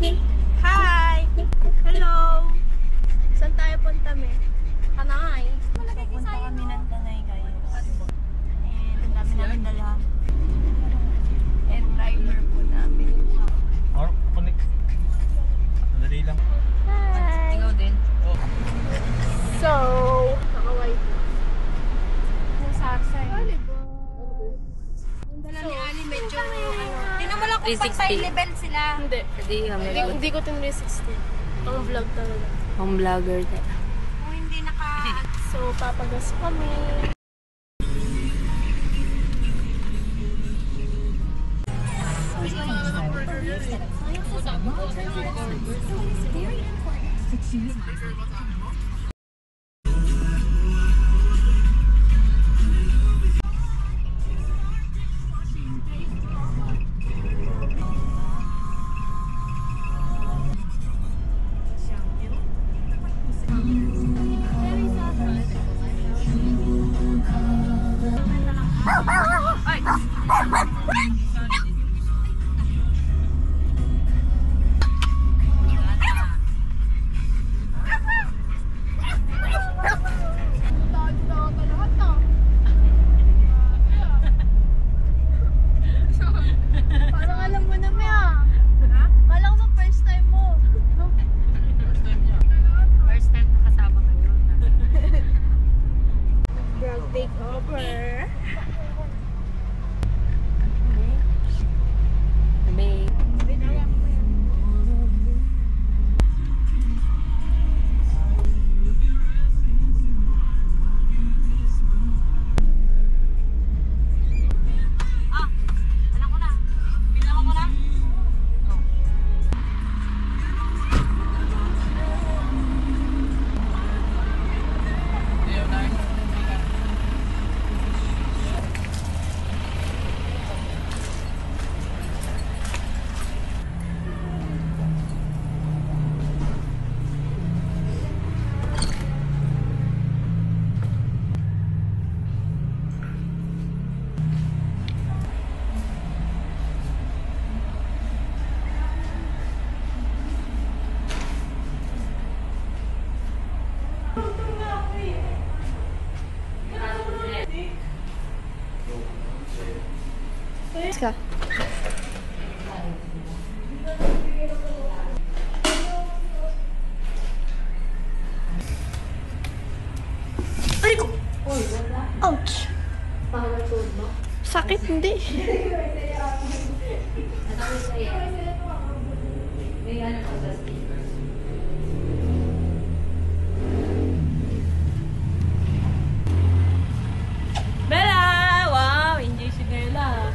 Hi! Hello! Saan tayo punta, me? Tanay. Punta kami ng Tanay, guys. And ang dami namin dala. And driver po namin. Connect. Madali lang. Hi! Ikaw din. Oh. So, naka-white na. Yung sarsay. Yung dala ni Ali medyo, tingnan mo lang kung 360. pantay level sila. Hindi. Hindi ko 360. Ang vlog talaga. Ang vlogger na. Kung hindi naka... So, papagas kami. Parang alam mo na, Mia. Kala ko first time mo. First time nakasama kayo. Vlog takeover. Sabi. Ka. Ay ko. Ouch. Sakit hindi. Bella! Wow! Enjoy si Bella.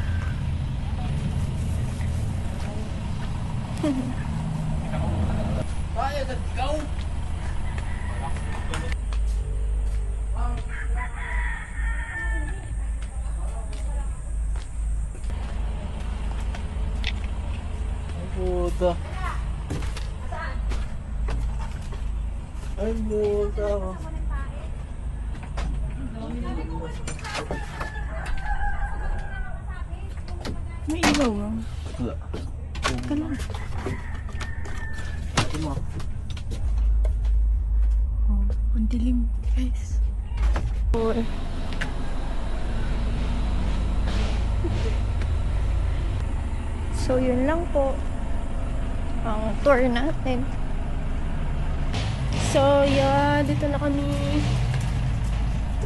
Kaya na ikaw. Puta. Ay, puta. May ilaw ah. Wala. Ka lang. Ito mo. Oh, ang dilim, guys. Oh. So, yun lang po ang tour natin. So, yeah, dito na kami.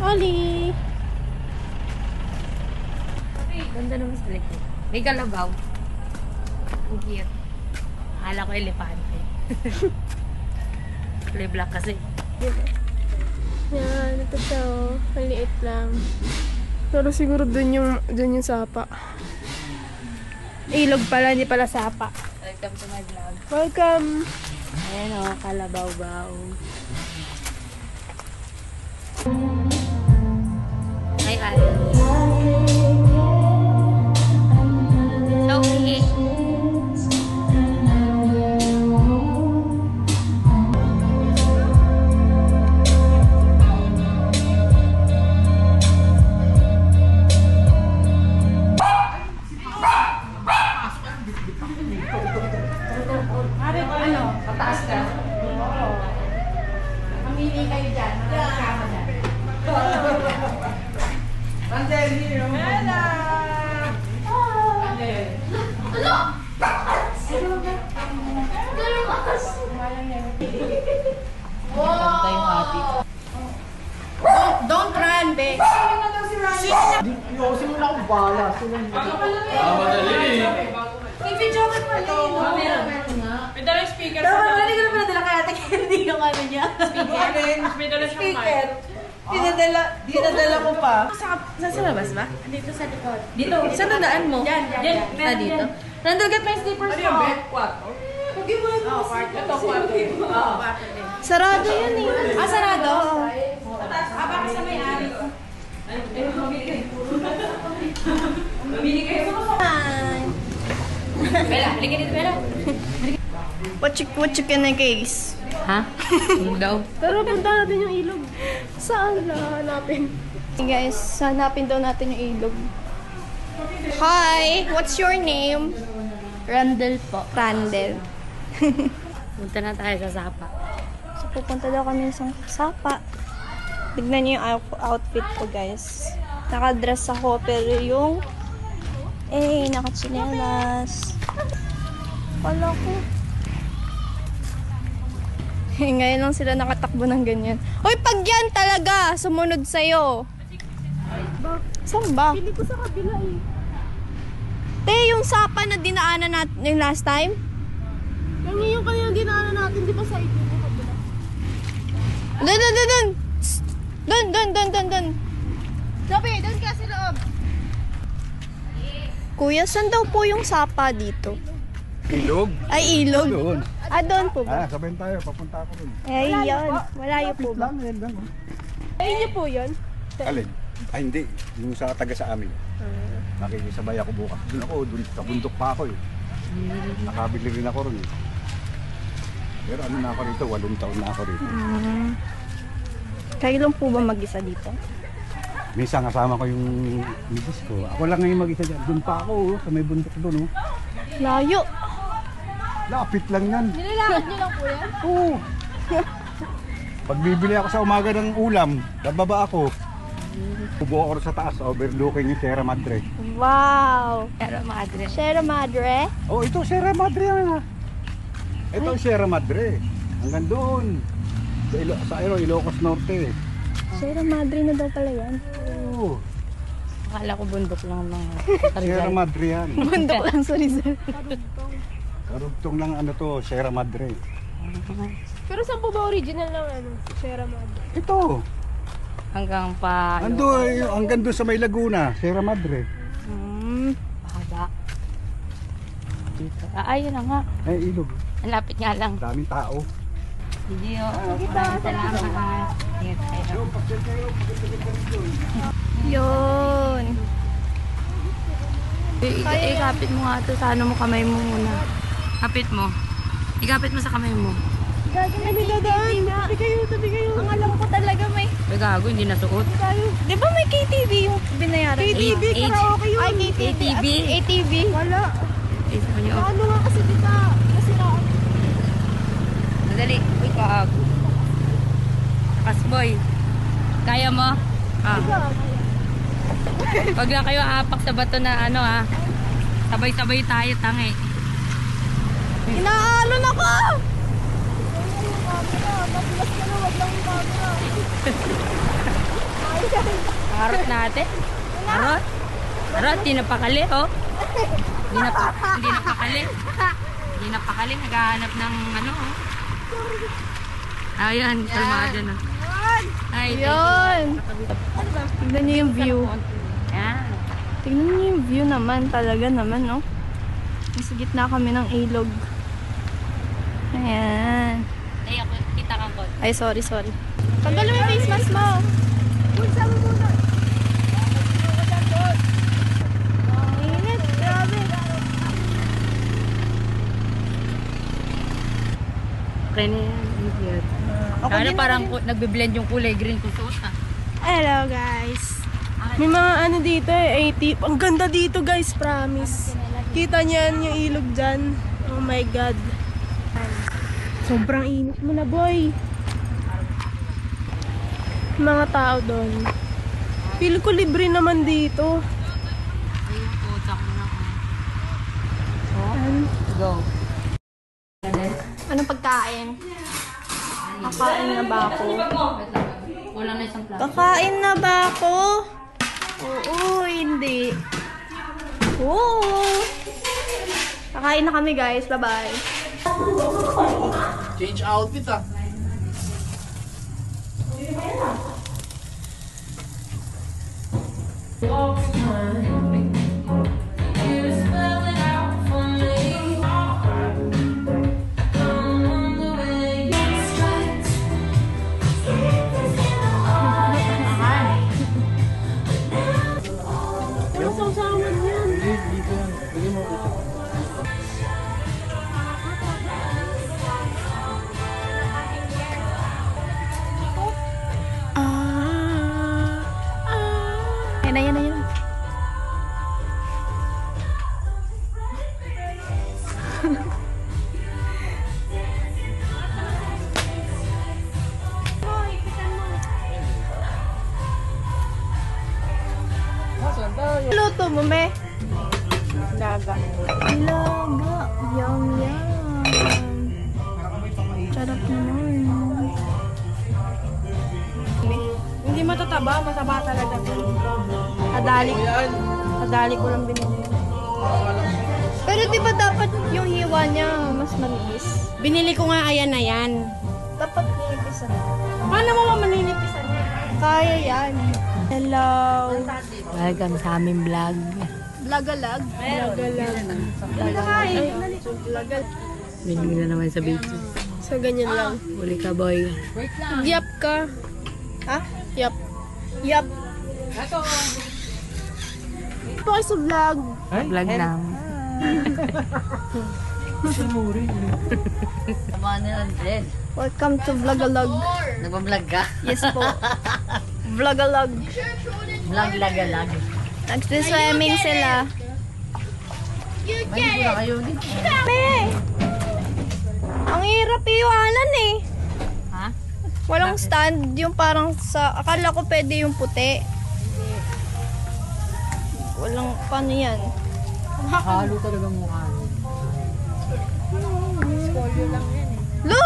Oli! Ganda naman sa likod. May kalabaw. Ang cute. Akala ko elepante. Play black kasi. Diba? Yan, ito siya oh. Maliit lang. Pero siguro dun yung sapa. Ilog pala, hindi pala sapa. Welcome to my vlog. Welcome! Ayan o, kalabaw-baw. Ay, ay. Sophie. Ari, Taas ka. Mamili kayo dyan. Magkakama dyan. Randel, here. Hello! Don't run, be. Yosin mo na akong bala. Madali. I-video ka pa rin. May dala yung speaker. Hindi ko na pinadala kay Ate Candy yung ano niya. May dala siyang Speaker. Pinadala ko pa. Saan sa labas ba? Dito sa likod. Dito. Saan nadaan mo? Yan. Dito. Nandagad pa yung slippers mo. Ano yung kwarto? Oh, kwarto. Ito, kwarto. Oo, kwarto din. Sarado yan eh. Ah, sarado? Baka sa may-ari. Mamili kayo. Bella, halika dito, Bella. What you can case? Ha? Ano daw? Pero punta natin yung ilog. Saan na hanapin? Hey guys, hanapin daw natin yung ilog. Hi! What's your name? Randall po. Randel. Punta na tayo sa Sapa. So, pupunta daw kami sa Sapa. Tignan niyo yung outfit ko, guys. Nakadress ako, pero yung... nakachinelas. Kala ko. Ngayon lang sila nakatakbo ng ganyan. Uy, pag yan talaga, sumunod sa'yo. Saan ba? Pili ko sa kabila eh. Te, yung Sapa na dinaanan natin yung last time? Yung kanina dinaanan natin, di ba sa ito? Dun! Dun! Sabi, dun ka sa loob. Kuya, saan daw po yung Sapa dito? Ilog? Ay, ilog. Doon. Doon po ba? Sabihin tayo, papunta ako dun. Ay, yun. Malayo po ba? Yan lang. Ay, niyo po yun? Alin? Ay, hindi. Yung sa taga sa amin. Nakikisabay ako bukas. Doon sa bundok pa ako eh. Nakabili rin ako rin eh. Pero ano na ako rito, 8 taon na ako rito. Kayo lang po ba mag-isa dito? Minsan kasama ko yung midis ko. Ako lang ngayon mag-isa dyan. Doon pa ako, sa may bundok doon. Layo. Lapit lang yan. Nilalakad niyo lang po yan? Oo. Pag bibili ako sa umaga ng ulam, bababa ako. Ubo ako sa taas, overlooking yung Sierra Madre. Wow! Pero madre. Sierra Madre? Oh, ito Sierra Madre yan. Ito Sierra Madre. Hanggang doon. Sa Ilocos Norte. Sierra Madre na daw pala yan. Oo. Akala ko bundok lang mga Sierra Madre yan. Bundok lang, sorry. Karugtong ng ano to, Sierra Madre. Pero saan po ba original ng Sierra Madre? Ito. hanggang pa... Hanggang doon sa may Laguna, Sierra Madre. Mahaba. Dito. Ayun na nga. Ay, ilog. Ang lapit nga lang. Daming tao. Sige, maraming salamat. Ingat tayo. Yun. Ikapit mo nga ito. Sa ano mo, kamay mo muna. Kapit mo. Ikapit mo sa kamay mo. May dadaan. Tabi kayo. Ang alam ko talaga may... Ay, gago, hindi nasuot. Di ba may KTV yung binayaran? KTV, karaoke yun. Ay, KTV. ATV. Wala. Facebook niyo. Ano nga kasi dito? Kasi na... Madali. Uy, gago. Kasboy. Kaya mo? Pag lang kayo apak sa bato na ano sabay-sabay tayo, tangi. Inaalon ako! Harot natin. Harot. Harot, di napakali, oh. Di napakali. Di napakali, naghahanap ng ano, oh. Ayan, kalmado na. Ay, Yun. Tignan niyo yung view. Yan. Tignan niyo yung view naman. Talaga naman, no? Nasa gitna kami ng ilog. Ayan. Ay, ako, kita kang kon. Ay, sorry. Tanggal mo yung face mask mo. Pulsa mo muna. Init, grabe. Okay na yan. Idiot. Kaya parang nagbe-blend yung kulay green kung suot ha. Hello, guys. May mga ano dito eh, 80. Ang ganda dito, guys, promise. Kita niyan yung ilog dyan. Oh my God. Sobrang init mo na, boy. Mga tao doon. Feel ko libre naman dito. Ayun po, tsaka na ako. Go. Anong pagkain? Kakain na ba ako? Wala na isang plato. Kakain na ba ako? Oo, hindi. Oo. Kakain na kami, guys. Bye-bye. Change outfit ah. Yan na, yan na, yan na. Luto mo, me? Laga. Laga. Yum, yum. Sarap naman. Hindi matataba, mataba talaga. Kadali ko lang binili. Pero di ba dapat yung hiwa niya mas manipis? Binili ko nga ayan na yan. Dapat ninipisan. Paano mo maninipisan yan? Kaya yan. Hello. Welcome sa aming vlog. Blagalag. Blagalag. Blagalag. Menu na naman sa beach. So, ganyan lang. Huli ka, boy. Yap ka. Ha? Yap. Yap. Ito kayo sa vlog. Vlog lang. Welcome to Vlogalag. Nagpa-vlog ka? Yes po. Vlogalag. Vlog-lag-lag. Nagsiswimming sila. Maligo na kayo din. Me! Ang hirap iwanan eh. Ha? Walang stand. Yung parang sa... Akala ko pwede yung puti. Walang... Paano yan? Halo talaga mukha. Lo!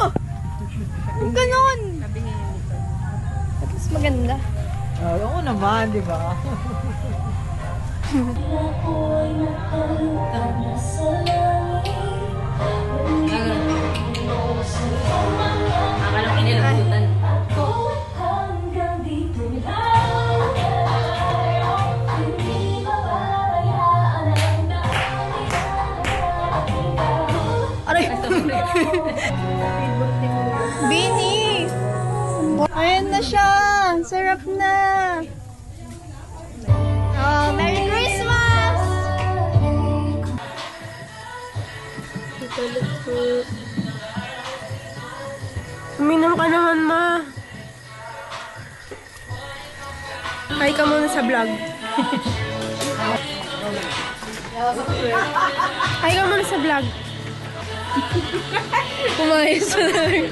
Yung ganon! Mas maganda. Oo naman, di ba? Akala ko nilabutan. Aray! Bini! Ayan na siya! Sarap na! Oh, Merry Christmas! Uminom ka naman, ma. Hi ka muna sa vlog. Hi ka muna sa vlog. Kumayos na lang.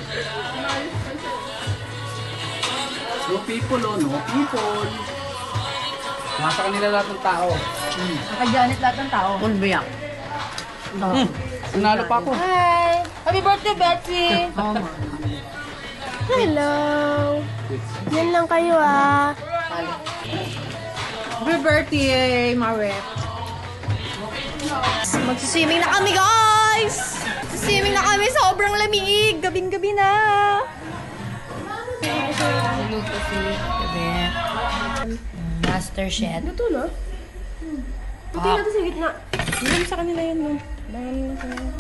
No people oh, no people. Nasa kanila lahat ng tao. Nakajanit lahat ng tao. Unbiyak. Nanalo pa ako. Hi! Happy birthday, Betsy! Hello! Yan lang kayo ah. Happy birthday, Mare. Magsiswimming na kami, guys! Swimming na kami, sobrang lamig. Gabing-gabi na. Luto si Beth. Master Chef. Ito na. Puti na ito sa gitna. Hindi sa kanila yun, no? Dahil na sa kanila.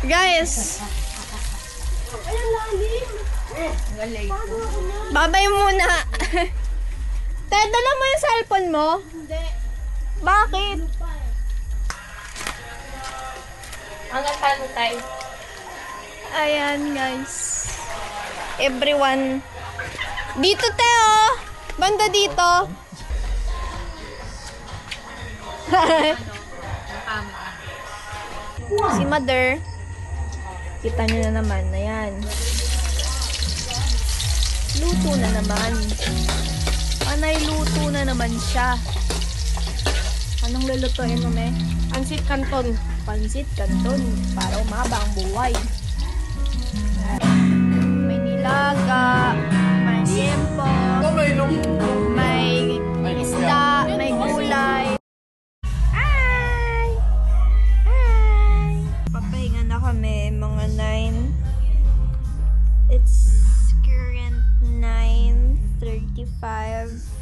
Guys! Babay muna. Ted, dala mo yung cellphone mo? Hindi. Bakit? Hanggang paano tayo? Ayan, guys. Everyone. Dito, Teo! Banda dito. Si Mother, kita nyo na naman, ayan. Luto na naman. Panay luto na naman siya. Anong lulutuin mo, me? Pansit Canton. Pansit Canton, para umaba ang buhay. May nilaga, may liempo, may isda, may gulay. Hi! Hi! Papahinga na kami, mga 9. It's current 9:35.